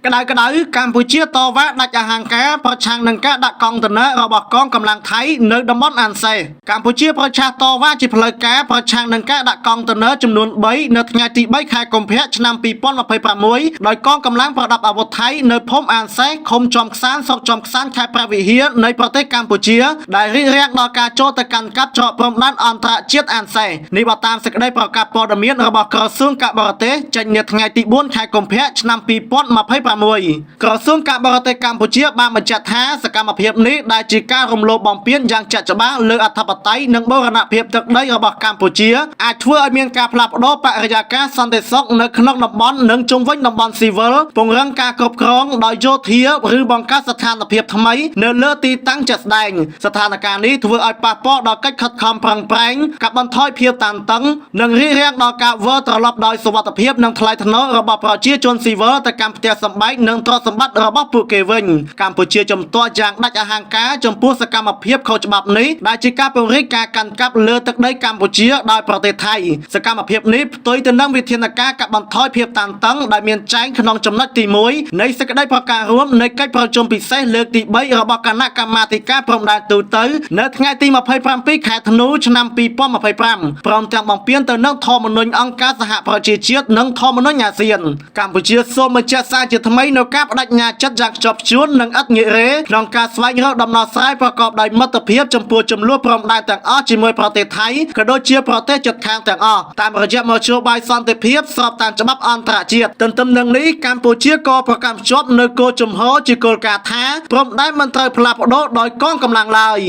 ក្តៅកម្ពុជាតវ៉ាដាច់អាហារការប្រឆាំងនឹងការដាក់កងទ័ពរបស់កងកម្លាំងថៃនៅតំបន់អានសេកម្ពុជាប្រឆាំងតវ៉ាជាផ្លូវការប្រឆាំងនឹងការដាក់កងទ័ពចំនួន3នៅថ្ងៃទី3ខែកុម្ភៈឆ្នាំ2026ដោយកងកម្លាំងប្រដាប់អាវុធថៃនៅភូមិអានសេឃុំចំខ្សានស្រុកចំខ្សានខេត្តព្រះវិហារនៃប្រទេសកម្ពុជាដែលរៀបរៀងដល់ការចូលទៅកាន់កាប់ច្រកព្រំដែនអន្តរជាតិអានសេនេះបើតាមសេចក្តីប្រកាសព័ត៌មានរបស់ក្រសួងការបរទេសចេញនៅថ្ងៃទី4ខែកុម្ភៈឆ្នាំ2026ក្រសួងការបរទេសកម្ពុជាបានបញ្ជាក់ថាសកម្មភាពនេះដែលជាការរំលោភបំពានយ៉ាងចាក់ច្បាស់លើអធិបតេយ្យនិងបូរណភាពទឹកដីរបស់កម្ពុជាអាចធ្វើឲ្យមានការផ្លាស់ប្ដូរបរិយាកាសសន្តិសុខនៅក្នុងតំបន់និងជុំវិញតំបន់ស៊ីវិលពង្រឹងការគ្រប់គ្រងដោយយោធាឬបង្កើតស្ថានភាពថ្មីនៅលើទីតាំងជាក់ស្ដែងស្ថានភាពនេះធ្វើឲ្យប៉ះពាល់ដល់កិច្ចខិតខំប្រឹងប្រែងកាត់បន្ថយភាពតានតឹងនិងរារាំងដល់ការវិលត្រឡប់ដោយសុវត្ថិភាពនិងថ្លៃថ្នូររបស់ប្រជាជនស៊ីវិលទៅកាន់ផ្ទះសម្បែងនិងទ្រព្យសម្បត្តិរបស់ពួកគេវិញកម្ពុជាជំទាស់យ៉ាងដាច់អហង្ការចំពោះសកម្មភាពខុសច្បាប់នេះដែលជាការពង្រីកការកាន់កាប់លើទឹកដីកម្ពុជាដោយប្រទេសថៃសកម្មភាពនេះផ្ទុយទៅនឹងវិធានការកាត់បន្ថយភាពតានតឹងដែលមានចែងក្នុងចំណុចទី1នៃសេចក្តីប្រកាសរួមនៃកិច្ចប្រជុំពិសេសលើកទី3របស់គណៈកម្មាធិការព្រំដែនទូទៅនៅថ្ងៃទី27ខែធ្នូឆ្នាំ2025ព្រមទាំងបំពេញទៅនឹងធម្មនុញ្ញអង្គការសហប្រជាជាតិនិងធម្មនុញ្ញអាស៊ានកម្ពុជាសូមបញ្ជាក់សារជាថ្មីនៅការបដិញ្ញាចិត្តយ៉ាងខ្ជាប់ខ្ជួននិងឥតងាករេក្នុងការស្វែងរកដំណោះស្រាយប្រកបដោយមិត្តភាពចំពោះចំនួនព្រំដែនទាំងអស់ជាមួយប្រទេសថៃក៏ដូចជាប្រទេសជិតខាងទាំងអស់តាមរយៈមធ្យោបាយសន្តិភាពស្របតាមច្បាប់អន្តរជាតិទន្ទឹមនឹងនេះកម្ពុជាក៏ប្រកាន់ភ្ជាប់នៅគោលជំហរជាគោលការណ៍ថាព្រំដែនមិនត្រូវផ្លាស់ប្ដូរដោយកងកម្លាំងឡើយ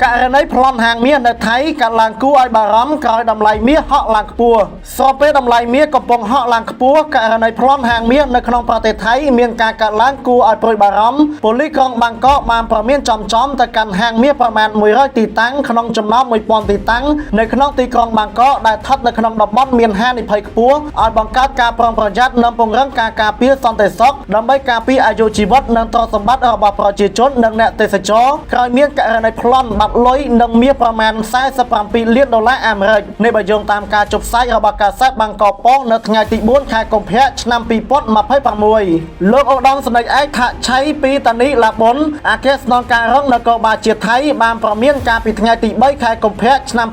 ករណីប្លន់ហាងមាសនៅថៃកើតឡើងគួរឲ្យបារម្ភក្រោយតម្លៃមាសហក់ឡើងខ្ពស់ស្របពេលតម្លៃមាសកំពុងហក់ឡើងខ្ពស់ករណីប្លន់ហាងមាសនៅក្នុងប្រទេសថៃមានការកើតឡើងគួរឲ្យព្រួយបារម្ភប៉ូលីសក្រុងបាងកកបានប្រមានចំទៅកាន់ហាងមាសប្រមាណ100ទីតាំងក្នុងចំណោម1000ទីតាំងនៅក្នុងទីក្រុងបាងកកដែលស្ថិតនៅក្នុងតំបន់មានហានិភ័យខ្ពស់ឲ្យបង្កើតការប្រុងប្រយ័ត្ននិងពង្រឹងការការពារសន្តិសុខដើម្បីការពារអាយុជីវិតនិងទ្រព្យសម្បត្តិរបស់ប្រជាជននិងអ្នកទេសចរក្រោយមានករណីប្លន់លុយនិងមាសប្រមាណ47លានដុល្លារអាមេរិកនេះបើយោងតាមការចុះផ្សាយរបស់កាសែតបាងកកប៉ុស្តិ៍នៅថ្ងៃទី4ខែកុម្ភៈឆ្នាំ2026លោកឧត្តមសេនីយ៍ឯកថាឆៃពីតានីឡាប៊ុនអគ្គស្នងការរងនគរបាលជាតិថៃបានប្រមានការពីថ្ងៃទី3ខែកុម្ភៈឆ្នាំ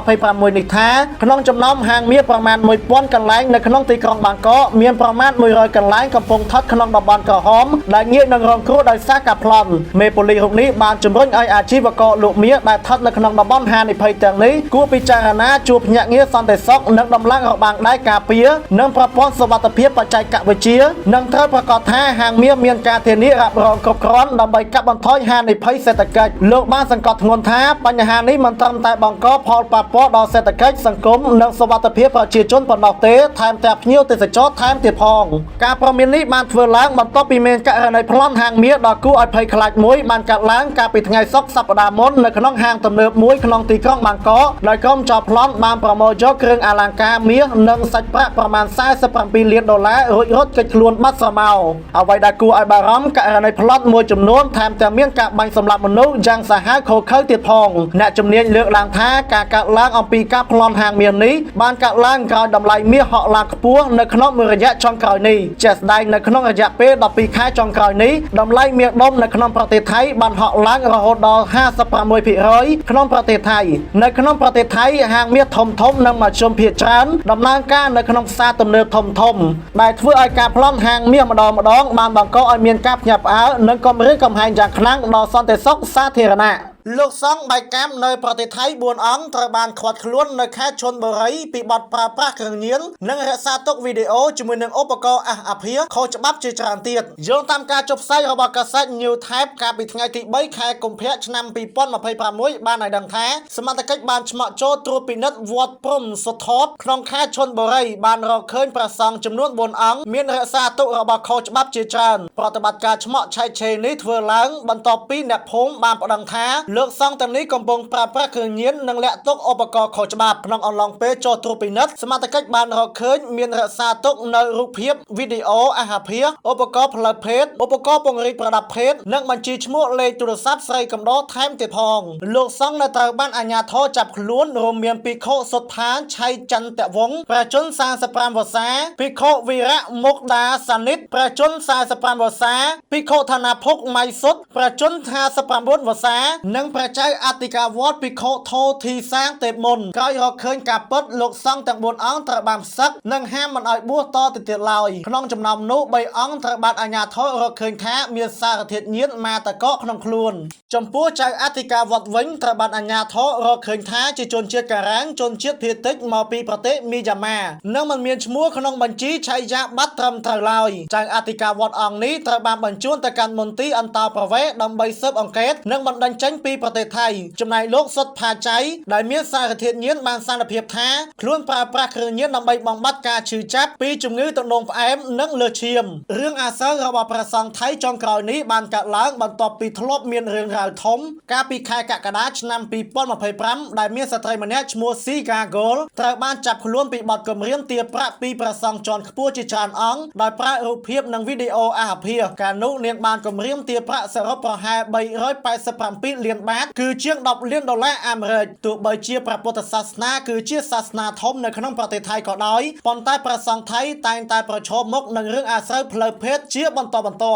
2026នេះថាក្នុងចំណោមហាងមាសប្រមាណ1000កន្លែងនៅក្នុងទីក្រុងបាងកកមានប្រមាណ100កន្លែងកំពុងស្ថិតក្នុងតំបន់ក្រហមដែលងាយនឹងរងគ្រោះដោយសារការប្លន់មេប៉ូលីសរូបនេះបានជំរុញឲ្យអាជីវករលក់មាសដែលស្ថិតនៅក្នុងតំបន់ហានិភ័យទាំងនេះគួរពិចារណាជួបភ្នាក់ងារសន្តិសុខនិងដំឡើងរបាំងដែកការពារនិងប្រព័ន្ធសុវត្ថិភាពបច្ចេកវិទ្យានិងត្រូវប្រកាសថាហាងមាសមានការធានារ៉ាប់រងគ្រប់គ្រាន់ដើម្បីកាត់បន្ថយហានិភ័យសេដ្ឋកិច្ចលោកបានសង្កត់ធ្ងន់ថាបញ្ហានេះមិនត្រឹមតែបង្កផលប៉ះពាល់ដល់សេដ្ឋកិច្ចសង្គមនិងសុវត្ថិភាពប្រជាជនប៉ុណ្ណោះទេថែមទាំងភ្ញៀវទេសចរថែមទៀតផងការប្រមាននេះបានធ្វើឡើងបន្ទាប់ពីមានករណីប្លន់ហាងមាសដ៏គួរឲ្យភ័យខ្លាចមួយបានកើតឡើងកាលពីថ្ងៃសុក្រសប្តាហ៍មុននៅក្នុងហាងទំនើបមួយក្នុងទីក្រុងបាងកកដោយក្រុមចោរប្លន់បានប្រមូលយកគ្រឿងអលង្ការមាសនិងសាច់ប្រាក់ប្រមាណ47លានដុល្លាររួចរត់គេចខ្លួនបាត់ស្រមោលអ្វីដែលគួរឲ្យបារម្ភករណីប្លន់មួយចំនួនថែមទាំងមានការបាញ់សម្លាប់មនុស្សយ៉ាងសាហាវឃោរឃៅទៀតផងអ្នកជំនាញលើកឡើងថាការកើតឡើងអំពីការប្លន់ហាងមាសនេះបានកើតឡើងក្រោយតម្លៃមាសហក់ឡើងខ្ពស់នៅក្នុងមួយរយៈចុងក្រោយនេះជាក់ស្ដែងនៅក្នុងរយៈពេល12ខែចុងក្រោយនេះតម្លៃមាសដុំនៅក្នុងប្រទេសថៃបានហក់ឡើងរហូតដល់56%ក្នុងប្រទេសថៃនៅក្នុងប្រទេសថៃហាងមាសធំនិងមធ្យមភាគច្រើនដំណើរការនៅក្នុងផ្សារទំនើបធំដែលធ្វើឲ្យការប្លន់ហាងមាសម្ដងបានបង្កឲ្យមានការភ្ញាក់ផ្អើលនិងគំរាមកំហែងយ៉ាងខ្លាំងដល់សន្តិសុខសាធារណៈលោកសង្ឃបែកកាំនៅប្រទេសថៃ4អង្គត្រូវបានឃាត់ខ្លួននៅខេត្តឈុនបុរីពីបទប្រើប្រាស់គ្រឿងញៀននិងរក្សាទុកវីដេអូជាមួយនឹងឧបករណ៍អះអាភាសខុសច្បាប់ជាច្រើនទៀតយោងតាមការចុះផ្សាយរបស់កាសែត New Type កាលពីថ្ងៃទី3ខែកុម្ភៈឆ្នាំ2026បានឲ្យដឹងថាសមត្ថកិច្ចបានឆ្មក់ចូលត្រួតពិនិត្យវត្តព្រំសុថតក្នុងខេត្តឈុនបុរីបានរកឃើញព្រះសង្ឃចំនួន4អង្គមានរក្សាទុករបស់ខុសច្បាប់ជាច្រើនប្រតិបត្តិការឆ្មក់ឆែកឆេរនេះធ្វើឡើងបន្ទាប់ពីអ្នកភូមិបានប្តឹងថា លោកសង្ឃទាំងនេះកំពុងប្រើប្រាស់គ្រឿងញៀននិងលាក់ទុកឧបករណ៍ខុសច្បាប់ក្នុងអំឡុងពេលចូលត្រួតពិនិត្យសមត្ថកិច្ចបានរកឃើញមានរក្សាទុកនៅរូបភាពវីដេអូអាហារភាសឧបករណ៍ផ្លូវភេទឧបករណ៍ពង្រីកប្រដាប់ភេទនិងបញ្ជីឈ្មោះលេខទូរស័ព្ទស្រីកំដរថែមទៀតផងលោកសង្ឃនៅត្រូវបានអាជ្ញាធរចាប់ខ្លួនរួមមានភិក្ខុសុទ្ធានឆៃចន្ទវង្សព្រះជន្ម45វស្សាភិក្ខុវីរៈមុកដាសានិតព្រះជន្ម45វស្សាភិក្ខុឋានាភុកម៉ៃសុតព្រះជន្ម59វស្សានិងព្រះចៅអធិការវត្តភិក្ខុធោធីសាងទេពមុនក្រោយរកឃើញការពិតលោកសង្ឃទាំង4អង្គត្រូវបានផ្សឹកនិងហាមមិនឲ្យបួសតទៅទៀតឡើយក្នុងចំណោមនោះ3អង្គត្រូវបានអាជ្ញាធររកឃើញថាមានសារធាតុញៀនម៉ាតាកកក្នុងខ្លួនចំពោះចៅអធិការវត្តវិញត្រូវបានអាជ្ញាធររកឃើញថាជាជនជាតិការាំងជនជាតិភាគតិចមកពីប្រទេសមីយ៉ាន់ម៉ានិងមិនមានឈ្មោះក្នុងបញ្ជីឆៃយ៉ាប័ត្រត្រឹមត្រូវឡើយចៅអធិការវត្តអង្គនេះត្រូវបានបញ្ជូនទៅកាន់មន្ទីរអន្តោប្រវេសន៍ដើម្បីស៊ើបអង្កេតនិងបណ្តេញចេញពីប្រទេសថៃចំណែកលោកសុទ្ធផាចៃដែលមានសារធាតុញៀនបានសារភាពថាខ្លួនប្រើប្រាស់គ្រឿងញៀនដើម្បីបំបត្តិការឈឺចាប់ពីជំងឺទឹកនោមផ្អែមនិងលើសឈាមរឿងអាសើរបស់ព្រះសង្ឃថៃចុងក្រោយនេះបានកើតឡើងបន្ទាប់ពីធ្លាប់មានរឿងរ៉ាវធំកាលពីខែកក្កដាឆ្នាំ2025ដែលមានស្ត្រីម្នាក់ឈ្មោះស៊ីកាហ្គលត្រូវបានចាប់ខ្លួនពីបទគំរាមទារប្រាក់ពីព្រះសង្ឃជាន់ខ្ពស់ជាច្រើនអង្គដោយប្រើរូបភាពនិងវីដេអូអាហារភាសកាលនោះនាងបានគំរាមទារប្រាក់សរុបប្រហែល387លានបាតគឺជាង10លានដុល្លារអាមេរិកទោះបីជាព្រះពុទ្ធសាសនាគឺជាសាសនាធំនៅក្នុងប្រទេសថៃក៏ដោយប៉ុន្តែព្រះសង្ឃថៃតែងតែប្រឈមមុខនឹងរឿងអាស្រូវផ្លូវភេទជាបន្តបន្ទាប់